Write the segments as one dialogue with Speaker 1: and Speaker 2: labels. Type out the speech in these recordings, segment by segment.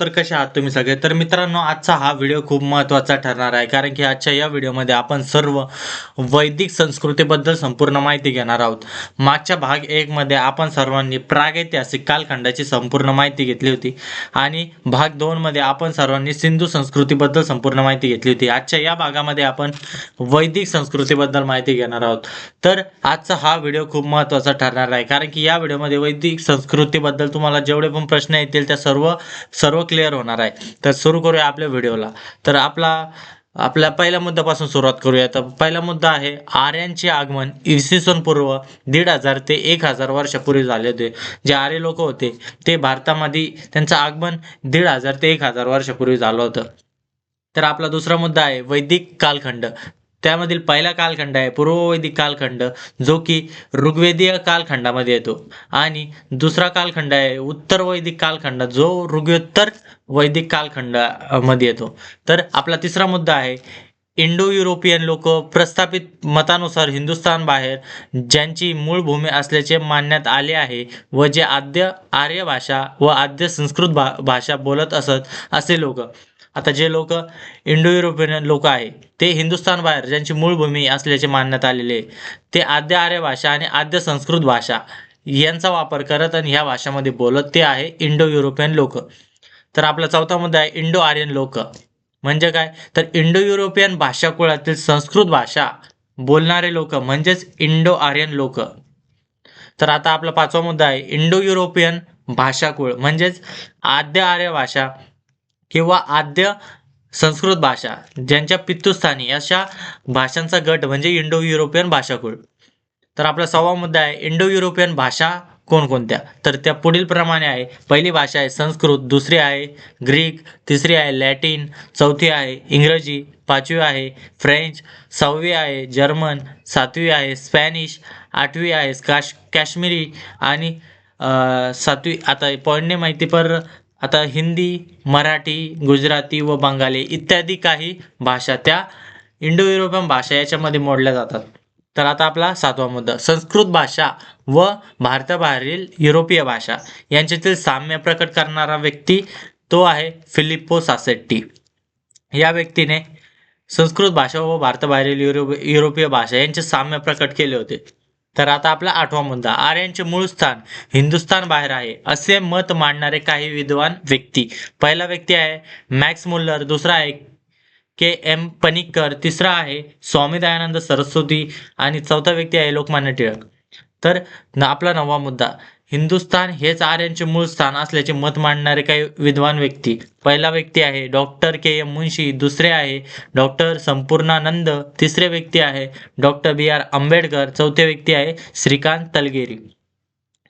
Speaker 1: तर कसे आहात तुम्ही सगळे. तर मित्रांनो, आजचा हा व्हिडिओ खूप महत्त्वाचा ठरणार आहे, कारण की आजच्या या व्हिडिओमध्ये आपण सर्व वैदिक संस्कृतीबद्दल संपूर्ण माहिती घेणार आहोत. मागच्या भाग 1 मध्ये आपण सर्वांनी प्रागैतिहासिक कालखंडाची संपूर्ण माहिती घेतली होती आणि भाग 2 मध्ये आपण सर्वांनी सिंधू संस्कृतीबद्दल संपूर्ण माहिती घेतली होती. आजच्या या भागामध्ये आपण वैदिक संस्कृतीबद्दल माहिती घेणार आहोत. तर आजचा हा व्हिडिओ खूप महत्त्वाचा ठरणार आहे, कारण की या व्हिडिओमध्ये वैदिक संस्कृतीबद्दल तुम्हाला जेवढे पण प्रश्न येतील त्या सर्व सर्व क्लिअर होणार आहे. तर सुरू करूया आपल्या व्हिडिओला. तर आपल्या पहिल्या मुद्द्यापासून सुरुवात करूया. तर पहिला मुद्दा आहे आर्यांचे आगमन इसवी सन पूर्व 1500 ते 1000 वर्षापूर्वी झाले होते. जे आर्य लोक होते ते भारतामध्ये त्यांचं आगमन 1500 ते 1000 वर्षापूर्वी झालं होतं. तर आपला दुसरा मुद्दा आहे वैदिक कालखंड. त्यामधील पहिला कालखंड आहे पूर्ववैदिक कालखंड, जो की ऋग्वेदीय कालखंडामध्ये येतो. आणि दुसरा कालखंड आहे उत्तर वैदिक कालखंड, जो ऋग्योत्तर वैदिक कालखंड मध्ये येतो. तर आपला तिसरा मुद्दा आहे इंडो युरोपियन लोक प्रस्थापित मतानुसार हिंदुस्थान बाहेर ज्यांची मूळ भूमी असल्याचे मानण्यात आले आहे व जे आद्य आर्य भाषा व आद्य संस्कृत भाषा बोलत असत असे लोक. आता जे लोक इंडो युरोपियन लोक आहे ते हिंदुस्थान बाहेर ज्यांची मूळ भूमी असल्याचे मानण्यात आलेले आहे, ते आद्य आर्य भाषा आणि आद्य संस्कृत भाषा यांचा वापर करत आणि ह्या भाषामध्ये बोलत ते आहे इंडो युरोपियन लोक. तर आपला चौथा मुद्दा आहे इंडो आर्यन लोक. म्हणजे काय, तर इंडो युरोपियन भाषा कुळातील संस्कृत भाषा बोलणारे लोक म्हणजेच इंडो आर्यन लोक. तर आता आपला पाचवा मुद्दा आहे इंडो युरोपियन भाषाकुळ म्हणजेच आद्य आर्य भाषा किंवा आद्य संस्कृत भाषा ज्यांच्या पितृस्थानी अशा भाषांचा गट म्हणजे इंडो युरोपियन भाषाकुळ. तर आपला सहावा मुद्दा आहे इंडो युरोपियन भाषा कोणकोणत्या. तर त्या पुढील प्रमाणे आहे. पहिली भाषा आहे संस्कृत, दुसरी आहे ग्रीक, तिसरी आहे लॅटिन, चौथी आहे इंग्रजी, पाचवी आहे फ्रेंच, सहावी आहे जर्मन, सातवी आहे स्पॅनिश, आठवी आहे काश्मीरी आणि सातवी आता पॉईंटने माहिती पर आता हिंदी, मराठी, गुजराती व बंगाली इत्यादी काही भाषा त्या इंडो युरोपियन भाषा याच्यामध्ये मोडल्या जातात. तर आता आपला सातवा मुद्दा संस्कृत भाषा व भारताबाहेरील युरोपीय भाषा यांच्यातील साम्य प्रकट करणारा व्यक्ती तो आहे फिलिप्पो सासेट्टी. या व्यक्तीने संस्कृत भाषा व भारताबाहेरील युरोपीय भाषा यांचे साम्य प्रकट केले होते. तर आता आपला आठवा मुद्दा आर्यांचे मूळ स्थान हिंदुस्थान बाहेर आहे असे मत मांडणारे काही विद्वान व्यक्ती. पहिला व्यक्ती आहे मॅक्स मुल्लर, दुसरा आहे के. एम. पनिक्कर, तिसरा आहे स्वामी दयानंद सरस्वती आणि चौथा व्यक्ती आहे लोकमान्य टिळक. तर आपला नववा मुद्दा हिंदुस्थान हेच आर्यांचे मूळ स्थान असल्याचे मत मांडणारे काही विद्वान व्यक्ती. पहिला व्यक्ती आहे डॉक्टर के. एम. मुन्शी, दुसरे आहे डॉक्टर संपूर्णानंद, तिसरे व्यक्ती आहे डॉक्टर बी. आर. आंबेडकर, चौथे व्यक्ती आहे श्रीकांत तलगेरी.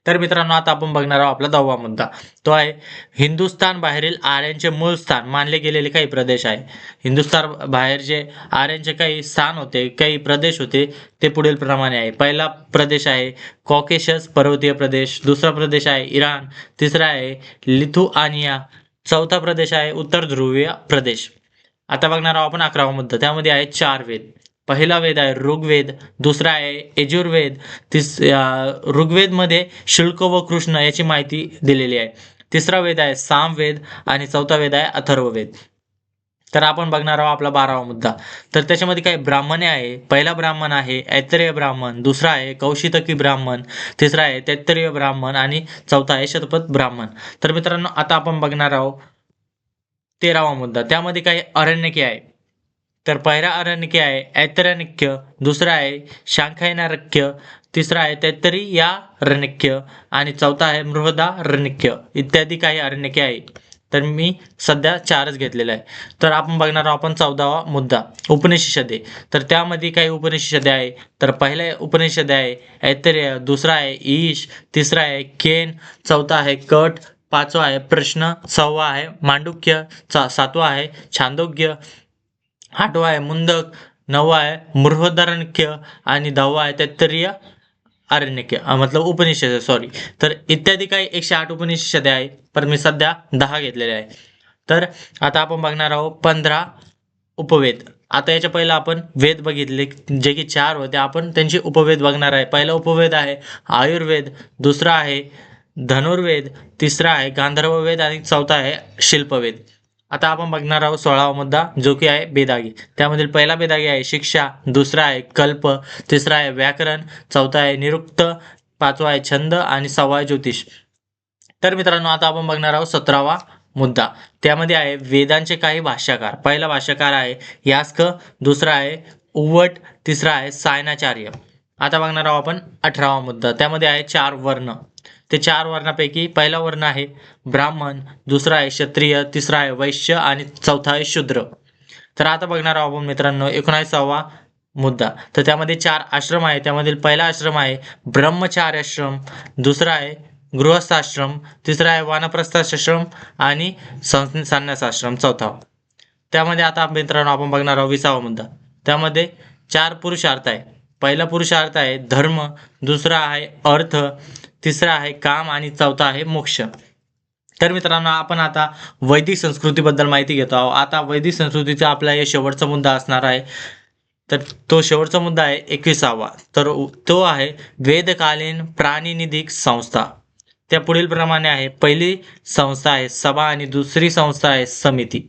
Speaker 1: तर मित्रांनो, आता आपण बघणार आहोत आपला 10वा मुद्दा. तो आहे हिंदुस्थान बाहेरील आर्यांचे मूळ स्थान मानले गेलेले काही प्रदेश आहे. हिंदुस्थान बाहेर जे आर्यांचे काही स्थान होते, काही प्रदेश होते, ते पुढील प्रमाणे आहे. पहिला प्रदेश आहे कॉकेशस पर्वतीय प्रदेश, दुसरा प्रदेश आहे इराण, तिसरा आहे लिथुआनिया, चौथा प्रदेश आहे उत्तर ध्रुवीय प्रदेश. आता बघणार आहोत आपण 11वा मुद्दा. त्यामध्ये आहे 4 वेद. पहिला वेद आहे ऋग्वेद, दुसरा आहे यजुर्वेद, ऋग्वेदमध्ये शुल्क व कृष्ण याची माहिती दिलेली आहे. तिसरा वेद आहे सामवेद आणि चौथा वेद आहे अथर्ववेद. तर आपण बघणार आहोत आपला 12वा मुद्दा. तर त्याच्यामध्ये काही ब्राह्मणे आहे. पहिला ब्राह्मण आहे ऐतरेय ब्राह्मण, दुसरा आहे कौशितकी ब्राह्मण, तिसरा आहे तैत्तरीय ब्राह्मण आणि चौथा आहे शतपथ ब्राह्मण. तर मित्रांनो, आता आपण बघणार आहोत 13वा मुद्दा. त्यामध्ये काही अरण्यके आहे. तर पहिला अरण्यके आहे ऐतरेय, दुसरा आहे शांखायनारक्य, तिसरा आहे तैत्तरीयारण्यक आणि चौथा आहे बृहदारण्यक इत्यादी काही अरण्यके आहेत. तर मी सध्या 4च घेतलेले आहे. तर आपण बघणार आहोत आपण 14वा मुद्दा उपनिषदे. तर त्यामध्ये काही उपनिषदे आहे. तर पहिला उपनिषद आहे ऐतरेय, दुसरा आहे ईश, तिसरा आहे केन, चौथा आहे कट, पाचवा आहे प्रश्न, सहावा आहे मांडुक्य, सातवा आहे छांदोग्य, आठवा आहे मुंडक, नववा आहे बृहदारण्यक आणि 10वा आहे तैत्तरीय आरण्यक मतलब उपनिषद सॉरी. तर इत्यादी काही 108 उपनिषदे आहे, पण मी सध्या 10 घेतलेले आहे. तर आता आपण बघणार आहोत 15 उपवेद. आता याच्या पहिला आपण वेद बघितले जे की 4 होते, आपण त्यांचे उपवेद बघणार आहे. पहिला उपवेद आहे आयुर्वेद, दुसरा आहे धनुर्वेद, तिसरा आहे गांधर्ववेद आणि चौथा आहे शिल्पवेद. आता आपण बघणार आहोत 16वा मुद्दा, जो की आहे बेदागी. त्यामधील पहिला बेदागी आहे शिक्षा, दुसरा आहे कल्प, तिसरा आहे व्याकरण, चौथा आहे निरुक्त, पाचवा आहे छंद आणि सहावा आहे ज्योतिष. तर मित्रांनो आता आपण बघणार आहोत 17वा मुद्दा. त्यामध्ये आहे वेदांचे काही भाष्यकार. पहिला भाष्यकार आहे यास्क, दुसरा आहे उव्वट, तिसरा आहे सायणाचार्य. आता बघणार आहोत आपण 18वा मुद्दा. त्यामध्ये आहे 4 वर्ण. ते 4 वर्णापैकी पहिला वर्ण आहे ब्राह्मण, दुसरा आहे क्षत्रिय, तिसरा आहे वैश्य आणि चौथा आहे शूद्र. तर आता बघणार आहोत आपण मित्रांनो 19वा मुद्दा. तर त्यामध्ये 4 आश्रम आहे. त्यामधील पहिला आश्रम आहे ब्रह्मचार्याश्रम, दुसरा आहे गृहस्थाश्रम, तिसरा आहे वानप्रस्थाश्रम आणि संन्यासाश्रम चौथा. त्यामध्ये आता मित्रांनो आपण बघणार आहोत 20वा मुद्दा. त्यामध्ये 4 पुरुषार्थ आहे. पहिला पुरुषार्थ आहे धर्म, दुसरा आहे अर्थ, तिसरा आहे काम आणि चौथा आहे मोक्ष. तर मित्रांनो आपण आता वैदिक संस्कृतीबद्दल माहिती घेतो आहोत. आता वैदिक संस्कृतीचा आपला हे शेवटचा मुद्दा असणार आहे. तर तो शेवटचा मुद्दा आहे 21वा. तर तो आहे वेदकालीन प्रातिनिधिक संस्था. त्या पुढील प्रमाणे आहे. पहिली संस्था आहे सभा आणि दुसरी संस्था आहे समिती.